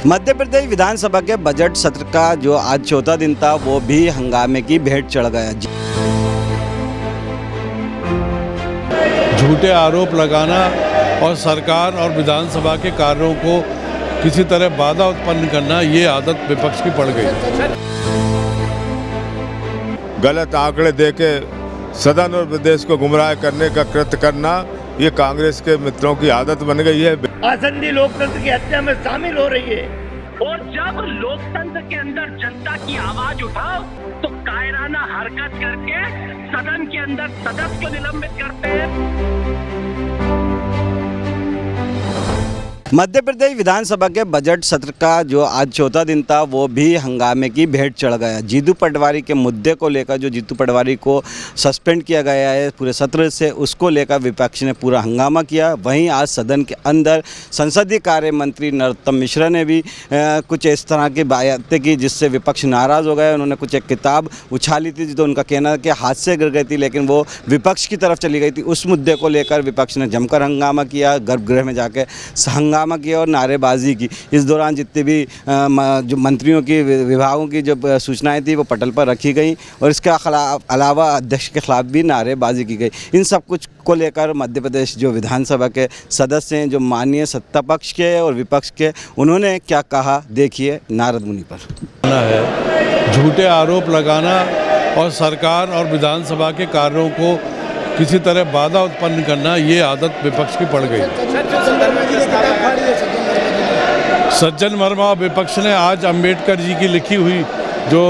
मध्य प्रदेश विधानसभा के बजट सत्र का जो आज चौथा दिन था वो भी हंगामे की भेंट चढ़ गया। झूठे आरोप लगाना और सरकार और विधानसभा के कार्यों को किसी तरह बाधा उत्पन्न करना, ये आदत विपक्ष की पड़ गई। गलत आंकड़े देके सदन और प्रदेश को गुमराह करने का कृत्य करना, ये कांग्रेस के मित्रों की आदत बन गई है। आसंदी लोकतंत्र की हत्या में शामिल हो रही है। और जब लोकतंत्र के अंदर जनता की आवाज उठाओ तो कायराना हरकत करके सदन के अंदर सदस्य को निलंबित करते हैं। मध्य प्रदेश विधानसभा के बजट सत्र का जो आज चौथा दिन था वो भी हंगामे की भेंट चढ़ गया। जीतू पटवारी के मुद्दे को लेकर, जो जीतू पटवारी को सस्पेंड किया गया है पूरे सत्र से, उसको लेकर विपक्ष ने पूरा हंगामा किया। वहीं आज सदन के अंदर संसदीय कार्य मंत्री नरोत्तम मिश्रा ने भी कुछ इस तरह की बातें की जिससे विपक्ष नाराज़ हो गए। उन्होंने कुछ एक किताब उछाली थी तो उनका कहना कि हाथ से गिर गई थी, लेकिन वो विपक्ष की तरफ चली गई थी। उस मुद्दे को लेकर विपक्ष ने जमकर हंगामा किया, गर्भगृह में जाके हंगामा किया और नारेबाजी की। इस दौरान जितने भी जो मंत्रियों की, विभागों की जो सूचनाएं थी वो पटल पर रखी गई और इसके अलावा अध्यक्ष के खिलाफ भी नारेबाजी की गई। इन सब कुछ को लेकर मध्य प्रदेश जो विधानसभा के सदस्य हैं, जो माननीय सत्ता पक्ष के और विपक्ष के, उन्होंने क्या कहा, देखिए नारद मुनि पर। है झूठे आरोप लगाना और सरकार और विधानसभा के कार्यों को किसी तरह बाधा उत्पन्न करना, ये आदत विपक्ष की पड़ गई। सज्जन वर्मा विपक्ष ने आज अंबेडकर जी की लिखी हुई जो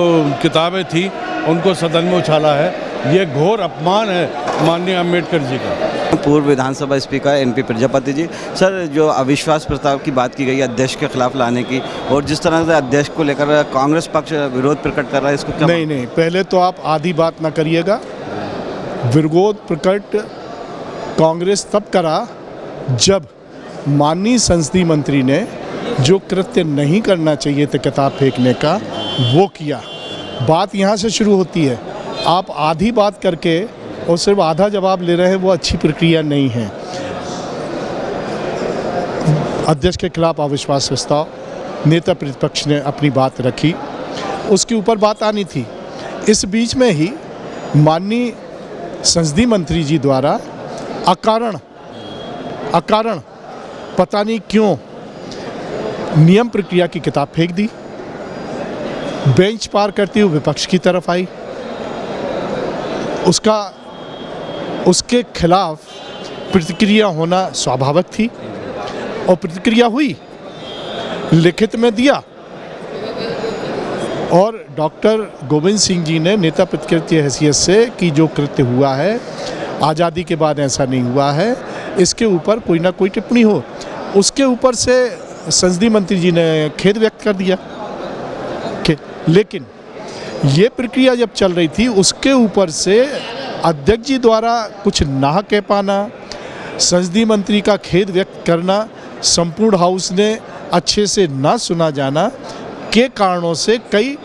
किताबें थी उनको सदन में उछाला है। ये घोर अपमान है माननीय अंबेडकर जी का। पूर्व विधानसभा speaker NP Prajapati ji, sir, जो अविश्वास प्रस्ताव की बात की गई अध्यक्ष के खिलाफ लाने की, और जिस तरह से अध्यक्ष को लेकर कांग्रेस पक्ष विरोध प्रकट कर रहा है, इसको क्या? नहीं, पहले तो आप आधी बात ना करिएगा। विरोध प्रकट कांग्रेस तब करा जब माननीय संसदीय मंत्री ने जो कृत्य नहीं करना चाहिए था किताब फेंकने का, वो किया। बात यहाँ से शुरू होती है। आप आधी बात करके और सिर्फ आधा जवाब ले रहे हैं, वो अच्छी प्रक्रिया नहीं है। अध्यक्ष के खिलाफ अविश्वास प्रस्ताव, नेता प्रतिपक्ष ने अपनी बात रखी, उसके ऊपर बात आनी थी। इस बीच में ही माननीय संसदीय मंत्री जी द्वारा अकारण पता नहीं क्यों नियम प्रक्रिया की किताब फेंक दी। बेंच पार करती हुई विपक्ष की तरफ आई। उसके खिलाफ प्रतिक्रिया होना स्वाभाविक थी और प्रतिक्रिया हुई, लिखित में दिया। और डॉक्टर गोविंद सिंह जी ने नेता प्रतिपक्ष की हैसियत से कि जो कृत्य हुआ है आज़ादी के बाद ऐसा नहीं हुआ है, इसके ऊपर कोई ना कोई टिप्पणी हो। उसके ऊपर से संसदीय मंत्री जी ने खेद व्यक्त कर दिया। लेकिन ये प्रक्रिया जब चल रही थी, उसके ऊपर से अध्यक्ष जी द्वारा कुछ ना कह पाना, संसदीय मंत्री का खेद व्यक्त करना, संपूर्ण हाउस ने अच्छे से ना सुना जाना के कारणों से कई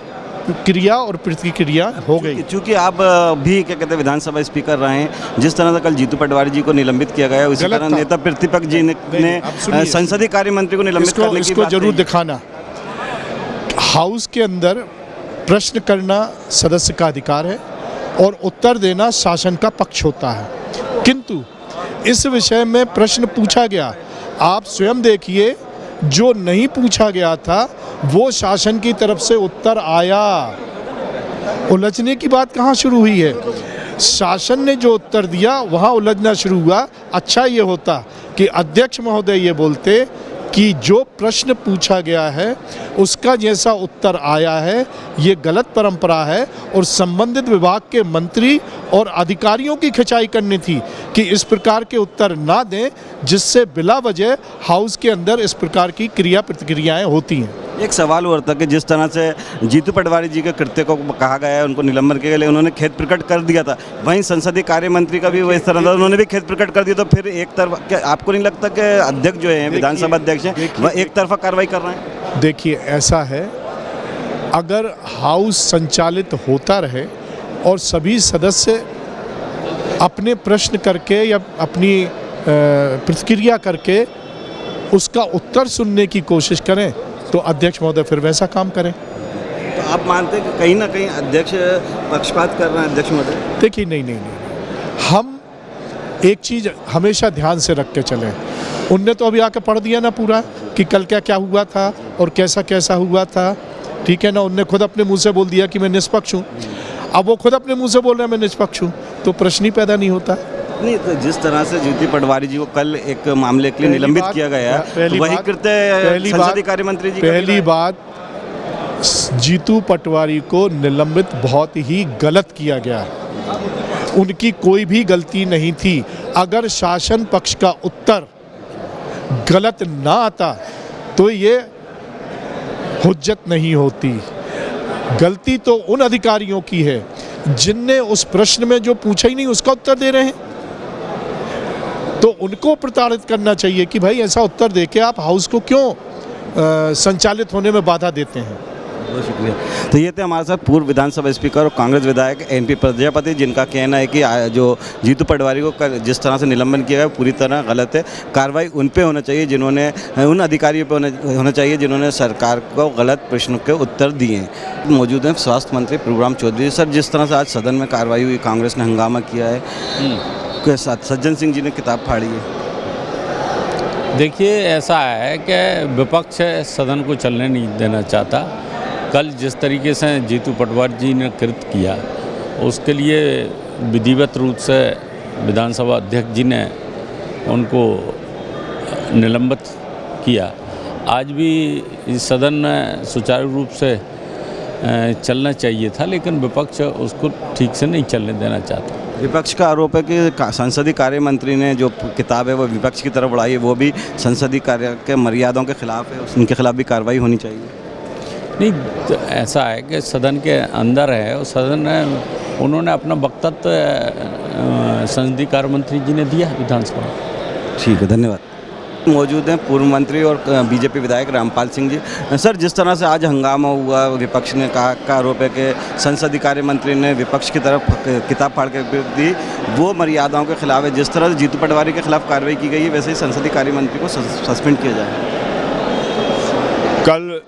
क्रिया और प्रतिक्रिया हो गई। क्योंकि आप भी क्या कहते हैं विधानसभा स्पीकर रहे हैं, जिस तरह से कल जीतू पटवारी जी को निलंबित किया गया, उसी तरह नेता प्रतिपक्ष जी ने संसदीय कार्य मंत्री को निलंबित करने की बात इसको जरूर दिखाना। हाउस के अंदर प्रश्न करना सदस्य का अधिकार है और उत्तर देना शासन का पक्ष होता है, किंतु इस विषय में प्रश्न पूछा गया। आप स्वयं देखिए, जो नहीं पूछा गया था वो शासन की तरफ से उत्तर आया। उलझने की बात कहाँ शुरू हुई है? शासन ने जो उत्तर दिया वहाँ उलझना शुरू हुआ। अच्छा ये होता कि अध्यक्ष महोदय ये बोलते कि जो प्रश्न पूछा गया है उसका जैसा उत्तर आया है, ये गलत परंपरा है और संबंधित विभाग के मंत्री और अधिकारियों की खिंचाई करनी थी कि इस प्रकार के उत्तर ना दें जिससे बिला वजह हाउस के अंदर इस प्रकार की क्रिया प्रतिक्रियाएं होती हैं। एक सवाल और था कि जिस तरह से जीतू पटवारी जी के कृत्य को कहा गया है, उनको निलंबन के लिए उन्होंने खेद प्रकट कर दिया था, वहीं संसदीय कार्य मंत्री का भी वो इस तरह था, उन्होंने भी खेद प्रकट कर दिया। तो फिर एक तरफ आपको नहीं लगता कि अध्यक्ष जो है, विधानसभा अध्यक्ष हैं, वह एक तरफा कार्रवाई कर रहे हैं? देखिए, ऐसा है, अगर हाउस संचालित होता रहे और सभी सदस्य अपने प्रश्न करके या अपनी प्रतिक्रिया करके उसका उत्तर सुनने की कोशिश करें तो अध्यक्ष महोदय फिर वैसा काम करें। तो आप मानते हैं कि कहीं ना कहीं अध्यक्ष पक्षपात कर रहे हैं अध्यक्ष महोदय? देखिए नहीं, हम एक चीज़ हमेशा ध्यान से रख के चलें। उनने तो अभी आके पढ़ दिया ना पूरा कि कल क्या क्या हुआ था और कैसा कैसा हुआ था, ठीक है ना। उनने खुद अपने मुंह से बोल दिया कि मैं निष्पक्ष हूँ। अब वो खुद अपने मुंह से बोल रहे हैं मैं निष्पक्ष हूँ, तो प्रश्न ही पैदा नहीं होता। नहीं, तो जिस तरह से जीतू पटवारी जी को कल एक मामले के लिए निलंबित किया गया है, तो वही कृत्य संसदीय कार्य मंत्री जी पहली बात, जीतू पटवारी को निलंबित बहुत ही गलत किया गया है। उनकी कोई भी गलती नहीं थी। अगर शासन पक्ष का उत्तर गलत ना आता तो ये हुज्जत नहीं होती। गलती तो उन अधिकारियों की है जिनने उस प्रश्न में जो पूछा ही नहीं उसका उत्तर दे रहे हैं। तो उनको प्रताड़ित करना चाहिए कि भाई ऐसा उत्तर देके आप हाउस को क्यों संचालित होने में बाधा देते हैं। बहुत शुक्रिया। तो ये थे हमारे साथ पूर्व विधानसभा स्पीकर और कांग्रेस विधायक एनपी प्रजापति, जिनका कहना है कि जो जीतू पटवारी को जिस तरह से निलंबन किया गया पूरी तरह गलत है। कार्रवाई उन पे होना चाहिए जिन्होंने, उन अधिकारियों पे होना चाहिए जिन्होंने सरकार को गलत प्रश्नों के उत्तर दिए हैं। मौजूद हैं स्वास्थ्य मंत्री प्रभुराम चौधरी। सर, जिस तरह से आज सदन में कार्रवाई हुई, कांग्रेस ने हंगामा किया है के साथ सज्जन सिंह जी ने किताब फाड़ी है। देखिए, ऐसा है कि विपक्ष सदन को चलने नहीं देना चाहता। कल जिस तरीके से जीतू पटवारी जी ने कृत्य किया, उसके लिए विधिवत रूप से विधानसभा अध्यक्ष जी ने उनको निलंबित किया। आज भी इस सदन में सुचारू रूप से चलना चाहिए था, लेकिन विपक्ष उसको ठीक से नहीं चलने देना चाहता। विपक्ष का आरोप है कि संसदीय कार्य मंत्री ने जो किताब है वो विपक्ष की तरफ बढ़ाई है, वो भी संसदीय कार्य के मर्यादाओं के खिलाफ है, उनके खिलाफ भी कार्रवाई होनी चाहिए। नहीं, तो ऐसा है कि सदन के अंदर है और सदन में उन्होंने अपना वक्तव्य संसदीय कार्य मंत्री जी ने दिया विधानसभा। ठीक है, धन्यवाद। मौजूद हैं पूर्व मंत्री और बीजेपी विधायक रामपाल सिंह जी। सर, जिस तरह से आज हंगामा हुआ, विपक्ष ने कहा का आरोप है कि संसदीय कार्य मंत्री ने विपक्ष की तरफ किताब फाड़ के दी, वो मर्यादाओं के खिलाफ है। जिस तरह से जीतू पटवारी के खिलाफ कार्रवाई की गई है, वैसे ही संसदीय कार्य मंत्री को सस्पेंड किया जाए। कल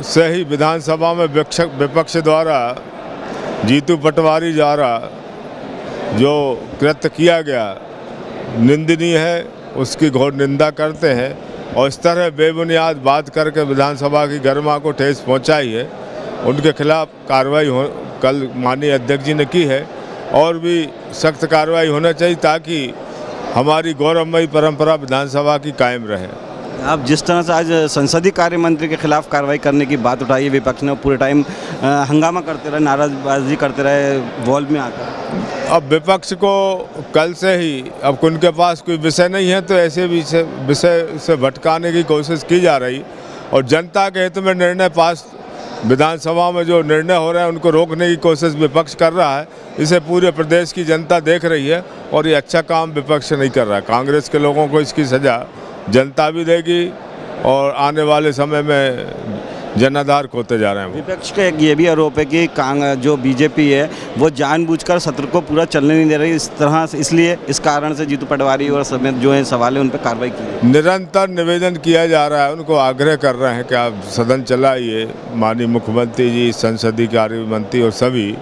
से ही विधानसभा में विपक्ष द्वारा जीतू पटवारी द्वारा जो कृत्य किया गया निंदनीय है, उसकी घोर निंदा करते हैं और इस तरह बेबुनियाद बात करके विधानसभा की गरिमा को ठेस पहुंचाई है। उनके खिलाफ कार्रवाई कल माननीय अध्यक्ष जी ने की है और भी सख्त कार्रवाई होना चाहिए ताकि हमारी गौरवमयी परंपरा विधानसभा की कायम रहे। आप जिस तरह से आज संसदीय कार्य मंत्री के खिलाफ कार्रवाई करने की बात उठाई है, विपक्ष ने पूरे टाइम हंगामा करते रहे, नाराजबाजी करते रहे वॉल में आकर। अब विपक्ष को कल से ही, अब उनके पास कोई विषय नहीं है तो ऐसे विषय से भटकाने की कोशिश की जा रही और जनता के हित में निर्णय पास विधानसभा में जो निर्णय हो रहा है उनको रोकने की कोशिश विपक्ष कर रहा है। इसे पूरे प्रदेश की जनता देख रही है और ये अच्छा काम विपक्ष नहीं कर रहा है। कांग्रेस के लोगों को इसकी सज़ा जनता भी देगी और आने वाले समय में जनाधार खोते जा रहे हैं। विपक्ष का एक ये भी आरोप है कि जो बीजेपी है वो जानबूझकर सत्र को पूरा चलने नहीं दे रही, इस तरह से, इसलिए इस कारण से जीतू पटवारी और समेत जो है सवाल है उन पर कार्रवाई की। निरंतर निवेदन किया जा रहा है, उनको आग्रह कर रहे हैं कि आप सदन चलाइए। माननीय मुख्यमंत्री जी, संसदीय कार्य मंत्री और सभी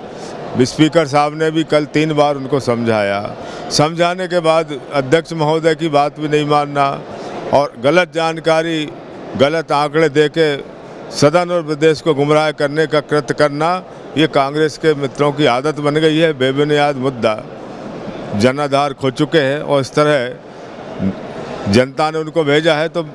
स्पीकर साहब ने भी कल 3 बार उनको समझाया। समझाने के बाद अध्यक्ष महोदय की बात भी नहीं मानना और गलत जानकारी, गलत आंकड़े देके सदन और प्रदेश को गुमराह करने का कृत्य करना, ये कांग्रेस के मित्रों की आदत बन गई है। बेबुनियाद मुद्दा जनाधार खो चुके हैं और इस तरह जनता ने उनको भेजा है, तो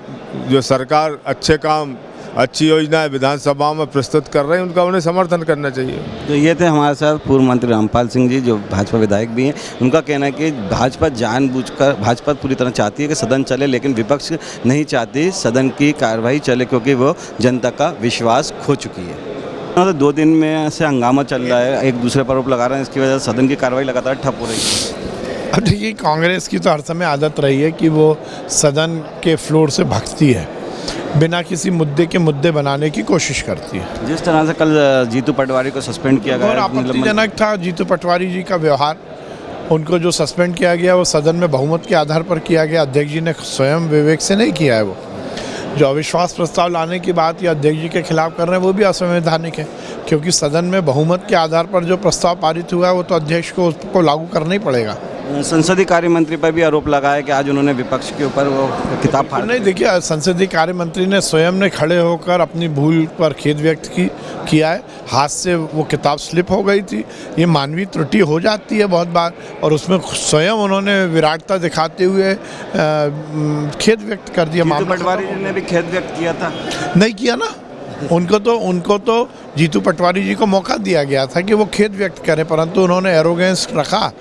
जो सरकार अच्छे काम, अच्छी योजनाएं विधानसभा में प्रस्तुत कर रहे हैं उनका उन्हें समर्थन करना चाहिए। तो ये थे हमारे साथ पूर्व मंत्री रामपाल सिंह जी, जो भाजपा विधायक भी हैं। उनका कहना है कि भाजपा जानबूझकर, भाजपा पूरी तरह चाहती है कि सदन चले, लेकिन विपक्ष नहीं चाहती सदन की कार्रवाई चले क्योंकि वो जनता का विश्वास खो चुकी है। तो 2 दिन में से हंगामा चल रहा है, एक दूसरे पर आरोप लगा रहे हैं, इसकी वजह से सदन की कार्रवाई लगातार ठप हो रही है। अब देखिए, कांग्रेस की तो हर समय आदत रही है कि वो सदन के फ्लोर से भगती है, बिना किसी मुद्दे के मुद्दे बनाने की कोशिश करती है। जिस तरह से कल जीतू पटवारी को सस्पेंड किया गया, और आपत्तिजनक था जीतू पटवारी जी का व्यवहार। उनको जो सस्पेंड किया गया वो सदन में बहुमत के आधार पर किया गया। अध्यक्ष जी ने स्वयं विवेक से नहीं किया है वो, जो अविश्वास प्रस्ताव लाने की बात या अध्यक्ष जी के खिलाफ कर रहे हैं वो भी असंवैधानिक है, क्योंकि सदन में बहुमत के आधार पर जो प्रस्ताव पारित हुआ है वो तो अध्यक्ष को उसको लागू करना ही पड़ेगा। संसदीय कार्य मंत्री पर भी आरोप लगाया कि आज उन्होंने विपक्ष के ऊपर वो किताब फाड़ दी। नहीं, देखिए, संसदीय कार्य मंत्री ने स्वयं ने खड़े होकर अपनी भूल पर खेद व्यक्त किया है। हाथ से वो किताब स्लिप हो गई थी, ये मानवीय त्रुटि हो जाती है बहुत बार, और उसमें स्वयं उन्होंने विराटता दिखाते हुए खेद व्यक्त कर दिया। जीतू पटवारी जी ने भी खेद व्यक्त किया था। नहीं किया ना, उनको तो जीतू पटवारी जी को मौका दिया गया था कि वो खेद व्यक्त करें, परंतु उन्होंने एरोगेंस रखा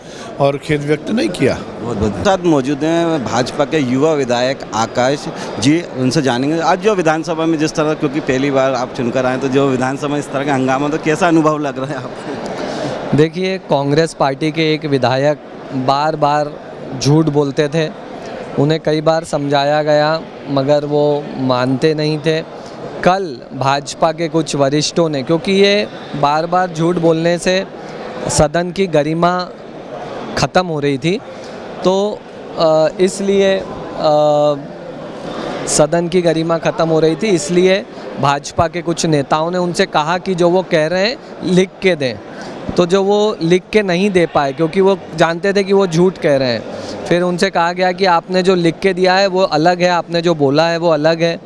और खेद व्यक्त नहीं किया। बहुत बहुत साथ मौजूद हैं भाजपा के युवा विधायक आकाश जी, उनसे जानेंगे आज जो विधानसभा में जिस तरह, क्योंकि पहली बार आप चुनकर आए तो जो विधानसभा में इस तरह का हंगामा, तो कैसा अनुभव लग रहा है आपको? देखिए, कांग्रेस पार्टी के एक विधायक बार बार झूठ बोलते थे, उन्हें कई बार समझाया गया मगर वो मानते नहीं थे। कल भाजपा के कुछ वरिष्ठों ने, क्योंकि ये बार बार झूठ बोलने से सदन की गरिमा ख़त्म हो रही थी, तो इसलिए सदन की गरिमा ख़त्म हो रही थी, इसलिए भाजपा के कुछ नेताओं ने उनसे कहा कि जो वो कह रहे हैं लिख के दें, तो जो वो लिख के नहीं दे पाए क्योंकि वो जानते थे कि वो झूठ कह रहे हैं। फिर उनसे कहा गया कि आपने जो लिख के दिया है वो अलग है, आपने जो बोला है वो अलग है,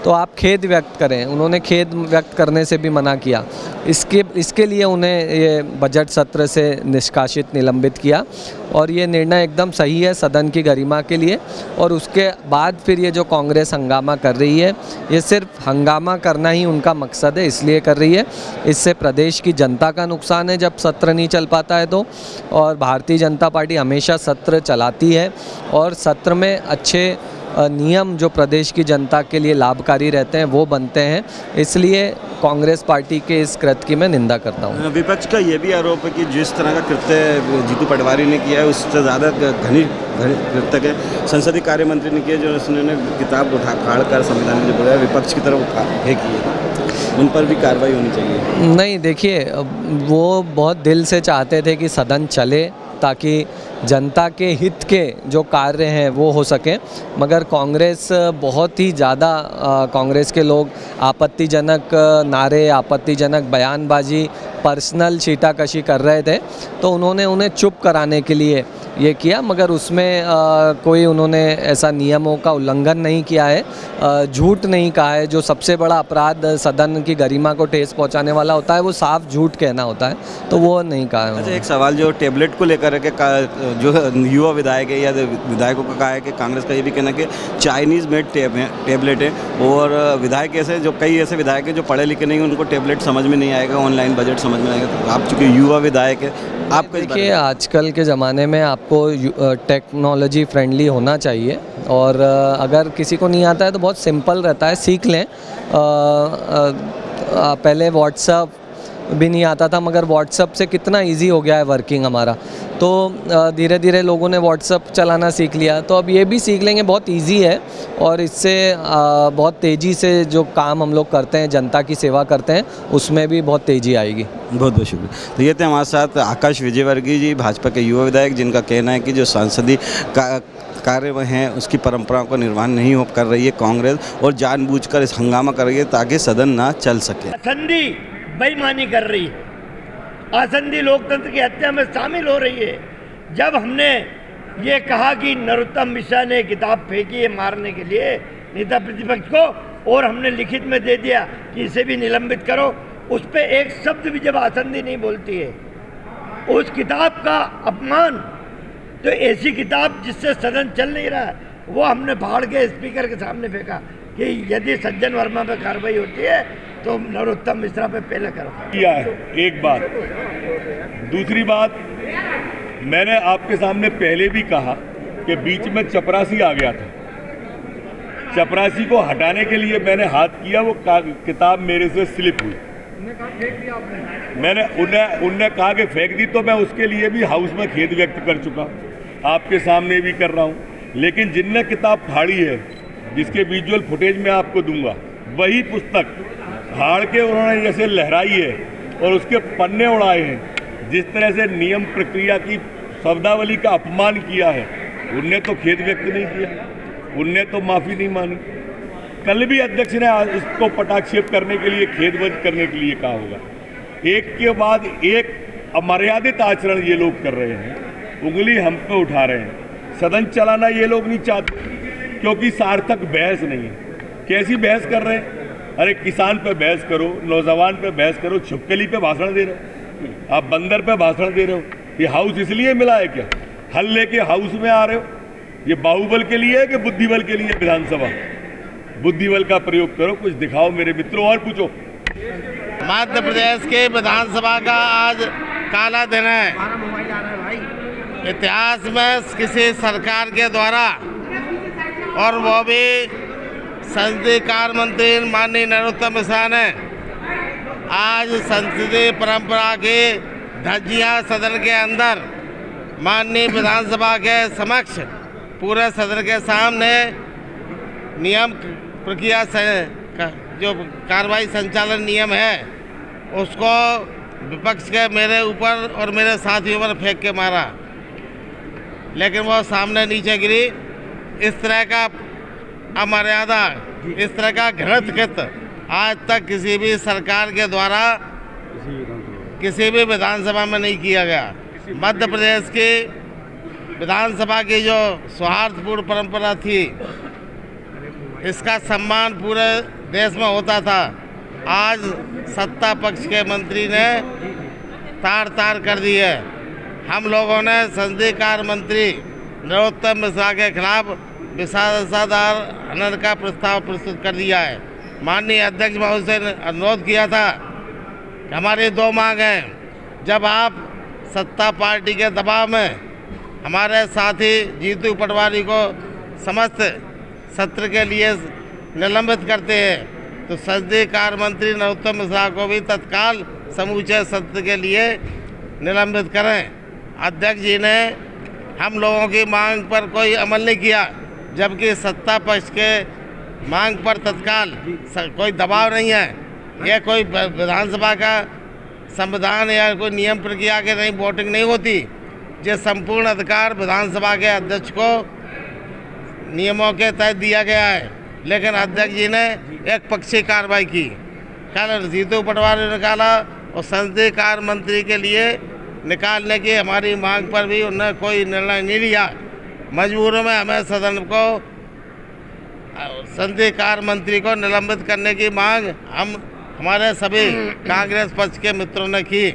तो आप खेद व्यक्त करें। उन्होंने खेद व्यक्त करने से भी मना किया। इसके लिए उन्हें ये बजट सत्र से निष्कासित, निलंबित किया, और ये निर्णय एकदम सही है सदन की गरिमा के लिए। और उसके बाद फिर ये जो कांग्रेस हंगामा कर रही है, ये सिर्फ हंगामा करना ही उनका मकसद है, इसलिए कर रही है। इससे प्रदेश की जनता का नुकसान है जब सत्र नहीं चल पाता है तो, और भारतीय जनता पार्टी हमेशा सत्र चलाती है और सत्र में अच्छे नियम जो प्रदेश की जनता के लिए लाभकारी रहते हैं वो बनते हैं, इसलिए कांग्रेस पार्टी के इस कृत्य की मैं निंदा करता हूँ। विपक्ष का ये भी आरोप है कि जिस तरह का कृत्य जीतू पटवारी ने किया है उससे ज़्यादा घनी कृत्य के संसदीय कार्य मंत्री ने किया, जो उसने किताब फाड़ कर संविधान जो बोला विपक्ष की तरफ फेंकी है, उन पर भी कार्रवाई होनी चाहिए। नहीं, देखिए, वो बहुत दिल से चाहते थे कि सदन चले ताकि जनता के हित के जो कार्य हैं वो हो सकें, मगर कांग्रेस बहुत ही ज़्यादा कांग्रेस के लोग आपत्तिजनक नारे, आपत्तिजनक बयानबाजी, पर्सनल छीटाकशी कर रहे थे, तो उन्होंने उन्हें चुप कराने के लिए ये किया, मगर उसमें कोई उन्होंने ऐसा नियमों का उल्लंघन नहीं किया है, झूठ नहीं कहा है। जो सबसे बड़ा अपराध सदन की गरिमा को ठेस पहुंचाने वाला होता है वो साफ झूठ कहना होता है, तो वो नहीं कहा है। अच्छा, एक सवाल जो टेबलेट को लेकर के जो युवा विधायक है या विधायकों का कहा है कि कांग्रेस का ये भी कहना है कि चाइनीज़ मेड टेबलेट है, और विधायक ऐसे जो कई ऐसे विधायक हैं जो पढ़े लिखे नहीं, उनको टेबलेट समझ में नहीं आएगा, ऑनलाइन बजट समझ में आएगा। तो आप चूँकि युवा विधायक है, आपको देखिए, आजकल के ज़माने में आपको टेक्नोलॉजी फ्रेंडली होना चाहिए, और अगर किसी को नहीं आता है तो बहुत सिंपल रहता है, सीख लें। पहले व्हाट्सएप भी नहीं आता था, मगर व्हाट्सएप से कितना इजी हो गया है वर्किंग हमारा, तो धीरे धीरे लोगों ने व्हाट्सएप चलाना सीख लिया, तो अब ये भी सीख लेंगे, बहुत इजी है, और इससे बहुत तेज़ी से जो काम हम लोग करते हैं, जनता की सेवा करते हैं, उसमें भी बहुत तेज़ी आएगी। बहुत बहुत शुक्रिया। तो ये थे हमारे साथ आकाश विजयवर्गीय जी, भाजपा के युवा विधायक, जिनका कहना है कि जो संसदीय कार्य हैं उसकी परंपराओं का निर्वहन नहीं कर रही है कांग्रेस, और जानबूझकर इस हंगामा कर रही है ताकि सदन ना चल सके। आसंदी बेईमानी कर रही है, आसंदी लोकतंत्र की हत्या में शामिल हो रही है। जब हमने ये कहा कि नरोत्तम मिश्रा ने किताब फेंकी है मारने के लिए नेता प्रतिपक्ष को, और हमने लिखित में दे दिया कि इसे भी निलंबित करो, उस पर एक शब्द भी जब आसंदी नहीं बोलती है, उस किताब का अपमान, तो ऐसी किताब जिससे सदन चल नहीं रहा है वो हमने फाड़ के स्पीकर के सामने फेंका कि यदि सज्जन वर्मा पे कार्रवाई होती है तो नरोत्तम मिश्रा पे पहले करो। किया है एक बात। दूसरी बात, मैंने आपके सामने पहले भी कहा कि बीच में चपरासी आ गया था, चपरासी को हटाने के लिए मैंने हाथ किया, वो किताब मेरे से स्लिप हुई, मैंने उनने कहा कि फेंक दी, तो मैं उसके लिए भी हाउस में खेद व्यक्त कर चुका, आपके सामने भी कर रहा हूँ। लेकिन जिनने किताब फाड़ी है, जिसके विजुअल फुटेज मैं आपको दूंगा, वही पुस्तक फाड़ के उन्होंने जैसे लहराई है और उसके पन्ने उड़ाए हैं, जिस तरह से नियम प्रक्रिया की शब्दावली का अपमान किया है, उनने तो खेद व्यक्त नहीं किया, उनने तो माफ़ी नहीं मांगी। कल भी अध्यक्ष ने इसको पटाक्षेप करने के लिए, खेदवध करने के लिए कहा होगा। एक के बाद एक अमर्यादित आचरण ये लोग कर रहे हैं, उंगली हम पे उठा रहे हैं। सदन चलाना ये लोग नहीं चाहते क्योंकि सार्थक बहस नहीं है। कैसी बहस कर रहे हैं? अरे किसान पे बहस करो, नौजवान पे बहस करो, छिपकली पे भाषण दे रहे हो, आप बंदर पे भाषण दे रहे हो। ये हाउस इसलिए मिला है क्या? हल लेके हाउस में आ रहे हो? ये बाहुबल के लिए है कि बुद्धिबल के लिए? विधानसभा बुद्धिबल का प्रयोग करो, कुछ दिखाओ मेरे मित्रों, और पूछो। मध्य प्रदेश के विधानसभा का आज काला दिन है। इतिहास में किसी सरकार के द्वारा, और वो भी संसदीय कार्य मंत्री माननीय नरोत्तम मिश्रा ने आज संसदीय परंपरा की धज्जियां सदन के अंदर माननीय विधानसभा के समक्ष पूरे सदन के सामने नियम प्रक्रिया से जो कार्रवाई संचालन नियम है उसको विपक्ष के मेरे ऊपर और मेरे साथियों पर फेंक के मारा, लेकिन वो सामने नीचे गिरी। इस तरह का अमर्यादा, इस तरह का घृणित कृत्य आज तक किसी भी सरकार के द्वारा किसी भी विधानसभा में नहीं किया गया। मध्य प्रदेश की विधानसभा की जो सौहार्दपूर्ण परंपरा थी, इसका सम्मान पूरे देश में होता था, आज सत्ता पक्ष के मंत्री ने तार तार कर दी है। हम लोगों ने संसदीय कार्य मंत्री नरोत्तम मिश्रा के खिलाफ विशेषाधिकार हनन का प्रस्ताव प्रस्तुत कर दिया है। माननीय अध्यक्ष महोदय ने अनुरोध किया था कि हमारी दो मांग हैं। जब आप सत्ता पार्टी के दबाव में हमारे साथी जीतू पटवारी को समस्त सत्र के लिए निलंबित करते हैं, तो संसदीय कार्य मंत्री नरोत्तम मिश्रा को भी तत्काल समूचे सत्र के लिए निलंबित करें। अध्यक्ष जी ने हम लोगों की मांग पर कोई अमल नहीं किया, जबकि सत्ता पक्ष के मांग पर तत्काल कोई दबाव नहीं है। यह कोई विधानसभा का संविधान या कोई नियम प्रक्रिया के नहीं, वोटिंग नहीं होती। ये संपूर्ण अधिकार विधानसभा के अध्यक्ष को नियमों के तहत दिया गया है, लेकिन अध्यक्ष जी ने एक पक्षीय कार्रवाई की। कल जीतू पटवारी ने निकाला और संसदीय कार्य मंत्री के लिए निकालने की हमारी मांग पर भी उन्होंने कोई निर्णय नहीं लिया। मजबूरों में हमें सदन को संसदीय कार्य मंत्री को निलंबित करने की मांग हमारे सभी कांग्रेस पक्ष के मित्रों ने की।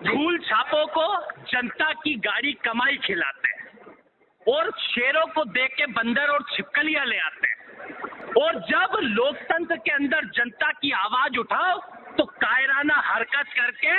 धूल छापों को जनता की गाड़ी कमाई खिलाते हैं और शेरों को देख के बंदर और छिपकलियां ले आते हैं। और जब लोकतंत्र के अंदर जनता की आवाज उठाओ तो कायराना हरकत करके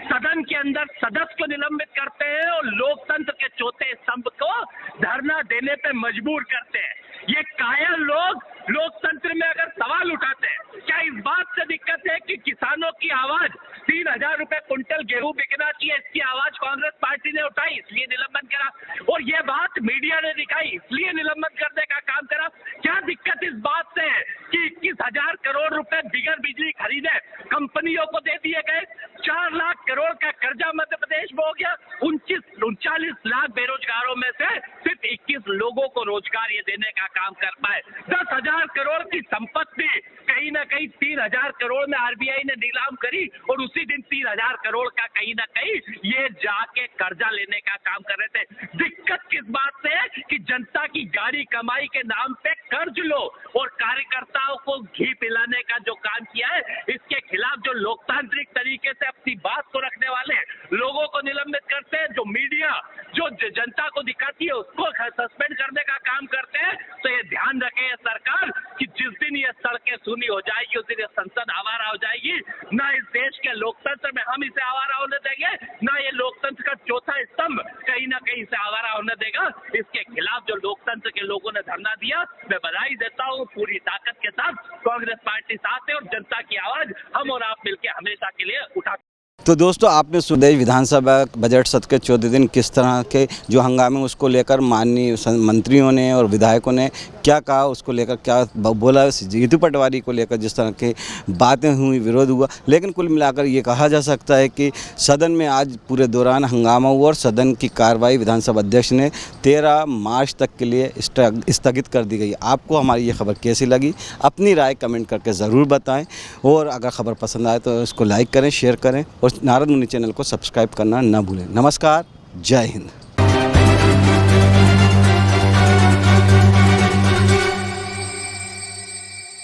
सदन के अंदर सदस्य को निलंबित करते हैं और लोकतंत्र के चौथे स्तंभ को धरना देने पे मजबूर करते हैं। ये कायर लोग लोकतंत्र में अगर सवाल उठाते हैं, क्या इस बात से दिक्कत है कि किसानों की आवाज 3000 रुपए कुंटल गेहूं बिकना चाहिए, इसकी आवाज कांग्रेस पार्टी ने उठाई, इसलिए निलंबन करा, और ये बात मीडिया ने दिखाई, इसलिए निलंबन करने का काम करा। क्या दिक्कत इस बात से है कि 21,000 करोड़ रुपए बिगर बिजली खरीदे कंपनियों को दे दिए गए, 4 लाख करोड़ का कर्जा मध्य प्रदेश में हो गया, 39 लाख बेरोजगारों में से सिर्फ 21 लोगों को रोजगार ये देने का काम कर पाए। 10,000 करोड़ की संपत्ति कहीं ना कहीं 3,000 करोड़ में आरबीआई ने नीलाम करी और उसी दिन 3,000 करोड़ का कहीं ना कहीं ये जाके कर्जा लेने का काम कर रहे थे। दिक्कत किस बात से है कि जनता की गाड़ी कमाई के नाम पे कर्ज लो और कार्यकर्ताओं को घी पिलाने का जो काम किया है, इसके खिलाफ जो लोकतांत्रिक तरीके से अपनी बात को रखने वाले लोगों को निलंबित करते हैं, जो मीडिया जो जनता को दिखाती है उसको सस्पेंड करने का काम करते हैं, तो ये ध्यान रखे ये सरकार कि जिस दिन ये सड़कें सूनी हो जाएगी उस दिन ये संसद आवारा हो जाएगी। ना इस देश के लोकतंत्र में हम इसे आवारा होने देंगे, ना ये लोकतंत्र का चौथा स्तंभ कहीं ना कहीं इसे आवारा होने देगा। इसके खिलाफ जो लोकतंत्र के लोगों ने धरना दिया, मैं बधाई देता हूँ। पूरी ताकत के साथ कांग्रेस पार्टी साथ है और जनता की आवाज हम और आप मिलकर हमेशा के लिए उठा। तो दोस्तों, आपने सुना विधानसभा बजट सत्र के 14 दिन किस तरह के जो हंगामे उसको लेकर माननीय मंत्रियों ने और विधायकों ने क्या कहा, उसको लेकर क्या बोला, जीतू पटवारी को लेकर जिस तरह की बातें हुई, विरोध हुआ, लेकिन कुल मिलाकर ये कहा जा सकता है कि सदन में आज पूरे दौरान हंगामा हुआ और सदन की कार्रवाई विधानसभा अध्यक्ष ने 13 मार्च तक के लिए स्थगित कर दी गई। आपको हमारी ये खबर कैसी लगी, अपनी राय कमेंट करके ज़रूर बताएं और अगर खबर पसंद आए तो इसको लाइक करें, शेयर करें और नारद मुनि चैनल को सब्सक्राइब करना ना भूलें। नमस्कार, जय हिंद।